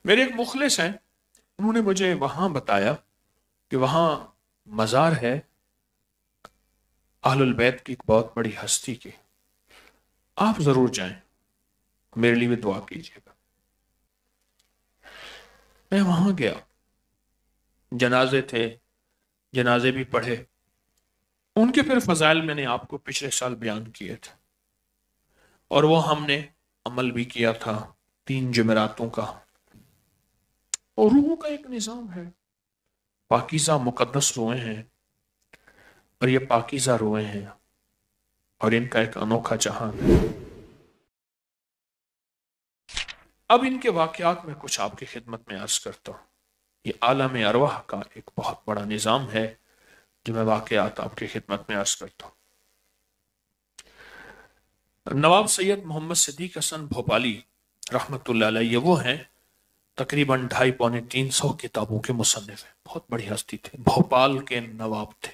میرے ایک مخلص ہیں، انہوں نے مجھے وہاں بتایا کہ وہاں مزار ہے اہل البیت کی ایک بہت بڑی ہستی کی، آپ ضرور جائیں، میرے لیے بھی دعا کیجیے گا۔ میں وہاں گیا، جنازے تھے، جنازے بھی پڑھے، ان کے پھر فضائل میں نے آپ کو پچھلے سال بیان کیے تھے، اور وہ ہم نے عمل بھی کیا تھا 3 جمعراتوں کا۔ اور روحوں کا ایک نظام ہے، پاکیزہ مقدس روئیں ہیں، اور یہ پاکیزہ روئیں ہیں اور ان کا ایک انوکھا جہان ہے۔ اب ان کے واقعات میں کچھ آپ کی خدمت میں عرض کرتا ہوں۔ یہ عالم ارواح کا ایک بہت بڑا نظام ہے جو میں واقعات آپ کی خدمت میں عرض کرتا ہوں۔ نواب سید محمد صدیق حسن بھوپالی رحمت اللہ علیہ، وہ ہیں تقریباً 250-300 کتابوں کے مصنف ہیں، بہت بڑی ہستی تھے، بھوپال کے نواب تھے۔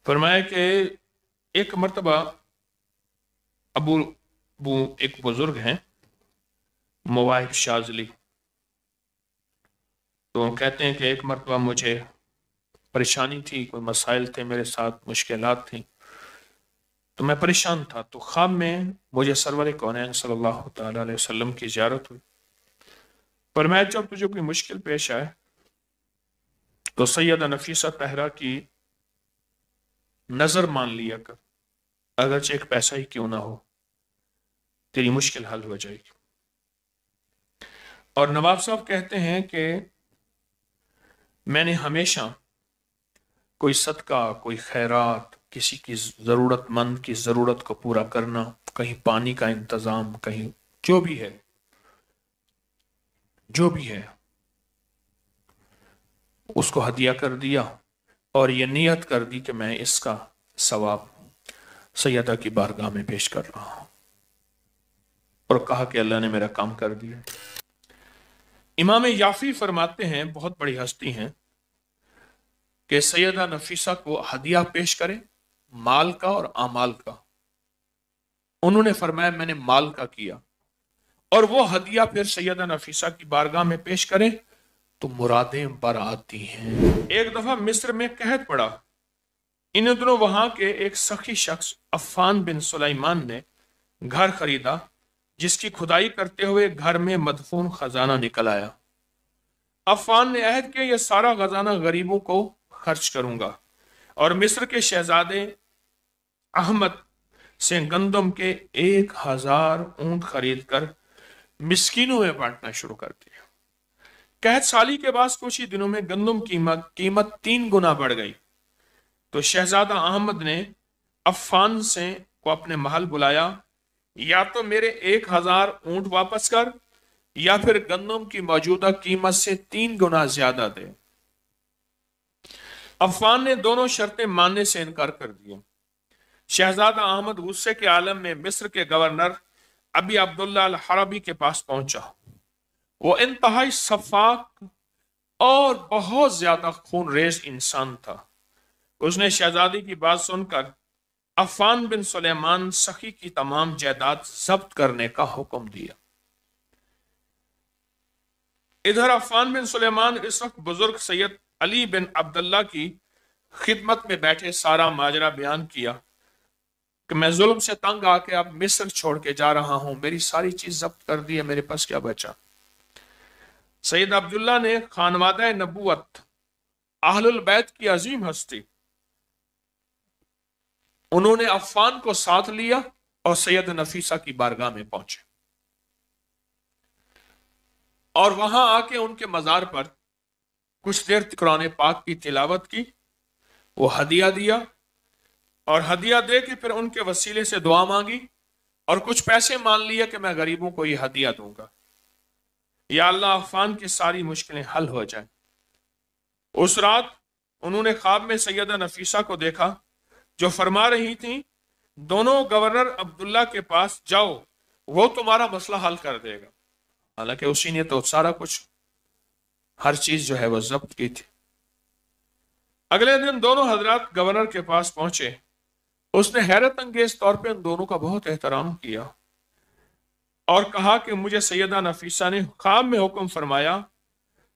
فرمایا کہ ایک مرتبہ ابو ایک بزرگ ہیں مواہب شاذلی، تو کہتے ہیں کہ ایک مرتبہ مجھے پریشانی تھی، کوئی مسائل تھے میرے ساتھ، مشکلات تھیں، تو میں پریشان تھا، تو خواب میں مجھے سرور کونین صلی اللہ تعالی علیہ وسلم کی زیارت ہوئی۔ فرمایا جب تجھے کوئی مشکل پیش آئے تو سیدہ نفیسہ طاہرہ کی نظر مان لیا کر، اگرچہ ایک پیسہ ہی کیوں نہ ہو، تیری مشکل حل ہو جائے گی۔ اور نواب صاحب کہتے ہیں کہ میں نے ہمیشہ کوئی صدقہ، کوئی خیرات، کسی کی ضرورت مند کی ضرورت کو پورا کرنا، کہیں پانی کا انتظام، کہیں جو بھی ہے اس کو ہدیہ کر دیا، اور یہ نیت کر دی کہ میں اس کا ثواب سیدہ کی بارگاہ میں پیش کر رہا ہوں، اور کہا کہ اللہ نے میرا کام کر دیا۔ امام یافی فرماتے ہیں، بہت بڑی ہستی ہیں، کہ سیدہ نفیسہ کو ہدیہ پیش کرے مال کا اور اعمال کا۔ انہوں نے فرمایا میں نے مال کا کیا، اور وہ ہدیہ پھر سیدہ نفیسہ کی بارگاہ میں پیش کرے تو مرادیں بر آتی ہیں۔ ایک دفعہ مصر میں قحط پڑا، ان دنوں وہاں کے ایک سخی شخص عفان بن سلیمان نے گھر خریدا، جس کی کھدائی کرتے ہوئے گھر میں مدفون خزانہ نکل آیا۔ عفان نے عہد کیا یہ سارا خزانہ غریبوں کو خرچ کروں گا، اور مصر کے شہزادے احمد سے گندم کے 1000 اونٹ خرید کر مسکینوں میں بانٹنا شروع کر دیا۔ قحط سالی کے بعد کچھ ہی دنوں میں گندم قیمت 3 گنا بڑھ گئی، تو شہزادہ احمد نے عفان سے کو اپنے محل بلایا، یا تو میرے 1000 اونٹ واپس کر، یا پھر گندم کی موجودہ قیمت سے 3 گنا زیادہ دے۔ عفان نے دونوں شرطیں ماننے سے انکار کر دیا۔ شہزادہ احمد غصے کے عالم میں مصر کے گورنر ابی عبداللہ الحربی کے پاس پہنچا۔ وہ انتہائی شفاق اور بہت زیادہ خون ریز انسان تھا۔ اس نے شہزادی کی بات سن کر عفان بن سلیمان سخی کی تمام جائیداد ضبط کرنے کا حکم دیا۔ ادھر عفان بن سلیمان اس وقت بزرگ سید علی بن عبداللہ کی خدمت میں بیٹھے سارا ماجرا بیان کیا کہ میں ظلم سے تنگ آ کے اب مصر چھوڑ کے جا رہا ہوں، میری ساری چیز ضبط کر دی ہے، میرے پاس کیا بچا۔ سید عبداللہ نے خانوادہ نبوت، اہل البیت کی عظیم ہستی، انہوں نے عفان کو ساتھ لیا اور سید نفیسہ کی بارگاہ میں پہنچے، اور وہاں آ کے ان کے مزار پر کچھ دیر قرآن پاک کی تلاوت کی، وہ ہدیہ دیا، اور ہدیہ دے کے پھر ان کے وسیلے سے دعا مانگی، اور کچھ پیسے مان لیے کہ میں غریبوں کو یہ ہدیہ دوں گا، یا اللہ عفان کی ساری مشکلیں حل ہو جائیں۔ اس رات انہوں نے خواب میں سیدہ نفیسہ کو دیکھا جو فرما رہی تھیں دونوں گورنر عبداللہ کے پاس جاؤ، وہ تمہارا مسئلہ حل کر دے گا۔ حالانکہ اسی نے تو سارا کچھ، ہر چیز جو ہے وہ ضبط کی تھی۔ اگلے دن دونوں حضرات گورنر کے پاس پہنچے، اس نے حیرت انگیز طور پہ ان دونوں کا بہت احترام کیا اور کہا کہ مجھے سیدہ نفیسہ نے خواب میں حکم فرمایا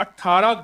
18